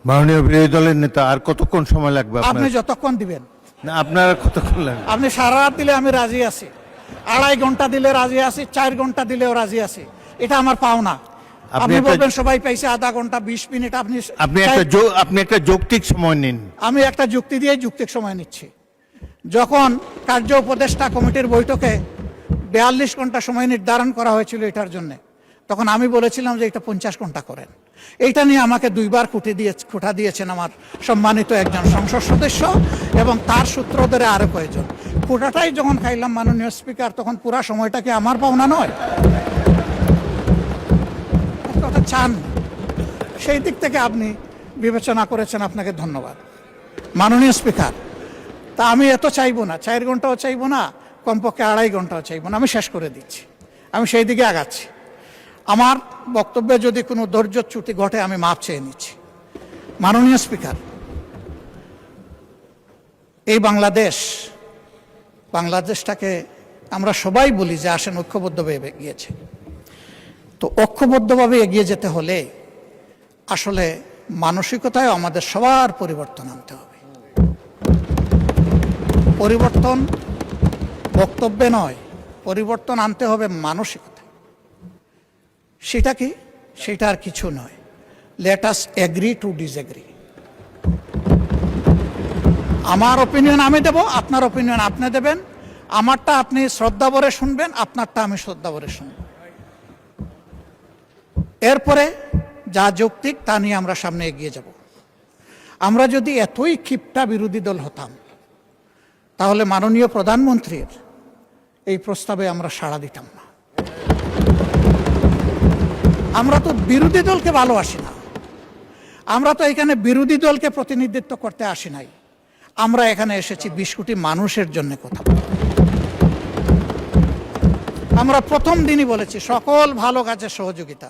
মাননীয় বিরোধী দলের নেতা, আর কতক্ষণ সময় লাগবে? আপনি যতক্ষণ দিবেন। না, আপনার কতক্ষণ লাগবে? আপনি সারা রাত দিলে আমি রাজি আছি, 2.5 ঘন্টা দিলে রাজি আছি, 4 ঘন্টা দিলেও রাজি আছি। এটা আমার পাওনা। আপনি বলবেন সবাই পাইছে আধা ঘন্টা 20 মিনিট, আপনি একটা যৌক্তিক সময় নিন। আমি একটা যুক্তি দিয়ে যৌক্তিক সময় নিচ্ছি। যখন কার্য উপদেষ্টা কমিটির বৈঠকে 42 ঘন্টা সময় নির্ধারণ করা হয়েছিল এটার জন্য, তখন আমি বলেছিলাম যে এটা 50 ঘন্টা করেন। এইটা নিয়ে আমাকে 2বার খুঁটা দিয়েছেন আমার সম্মানিত একজন সংসদ সদস্য এবং তার সূত্র ধরে আরো কয়েকজন। খুঁটাটাই যখন খাইলাম মাননীয় স্পিকার, তখন পুরা সময়টা কি আমার পাওনা নয়? ওটা চান, সেই দিক থেকে আপনি বিবেচনা করেছেন, আপনাকে ধন্যবাদ মাননীয় স্পিকার। তা আমি এত চাইবো না, 4 ঘন্টাও চাইবো না, কমপক্ষে 2.5 ঘন্টাও চাইবো না। আমি শেষ করে দিচ্ছি, আমি সেই দিকে আগাচ্ছি। আমার বক্তব্যে যদি কোনো ধৈর্যচ্যুতি ঘটে আমি মাপ চেয়ে নিচ্ছি। মাননীয় স্পিকার, এই বাংলাদেশটাকে আমরা সবাই বলি যে আসেন ঐক্যবদ্ধভাবে এগিয়েছে। তো ঐক্যবদ্ধভাবে এগিয়ে যেতে হলে আসলে মানসিকতায় আমাদের সবার পরিবর্তন আনতে হবে। পরিবর্তন বক্তব্যে নয়, পরিবর্তন আনতে হবে মানসিকতায়। সেটা কি? সেটা আর কিছু নয়, let us agree to disagree. আমার অপিনিয়ন আমি দেব, আপনার অপিনিয়ন আপনি দেবেন, আমারটা আপনি শ্রদ্ধা ভরে শুনবেন, আপনারটা আমি শ্রদ্ধা ভরে শুনব। এরপরে যা যৌক্তিক তা নিয়ে আমরা সামনে এগিয়ে যাব। আমরা যদি এতই ক্ষিপ্তা বিরোধী দল হতাম, তাহলে মাননীয় প্রধানমন্ত্রীর এই প্রস্তাবে আমরা সাড়া দিতাম না। আমরা তো বিরোধী দলকে ভালোবাসি না, আমরা তো এখানে বিরোধী দলকে প্রতিনিধিত্ব করতে আসি নাই। আমরা এখানে এসেছি 20 কোটি মানুষের জন্য কথা বলতে। আমরা প্রথম দিনই বলেছি সকল ভালো কাজের সহযোগিতা,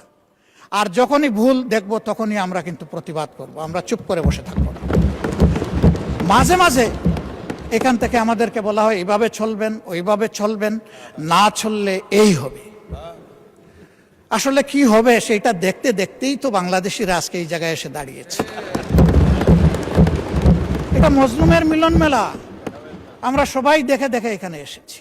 আর যখনই ভুল দেখব তখনই আমরা কিন্তু প্রতিবাদ করব, আমরা চুপ করে বসে থাকবো না। মাঝে মাঝে এখান থেকে আমাদেরকে বলা হয় এইভাবে চলবেন, ওইভাবে চলবেন, না চললে এই হবে। আসলে কি হবে সেটা দেখতে দেখতেই তো বাংলাদেশিরা আজকে এই জায়গায় এসে দাঁড়িয়েছে। এটা মজলুমের মিলন মেলা, আমরা সবাই দেখে দেখে এখানে এসেছি।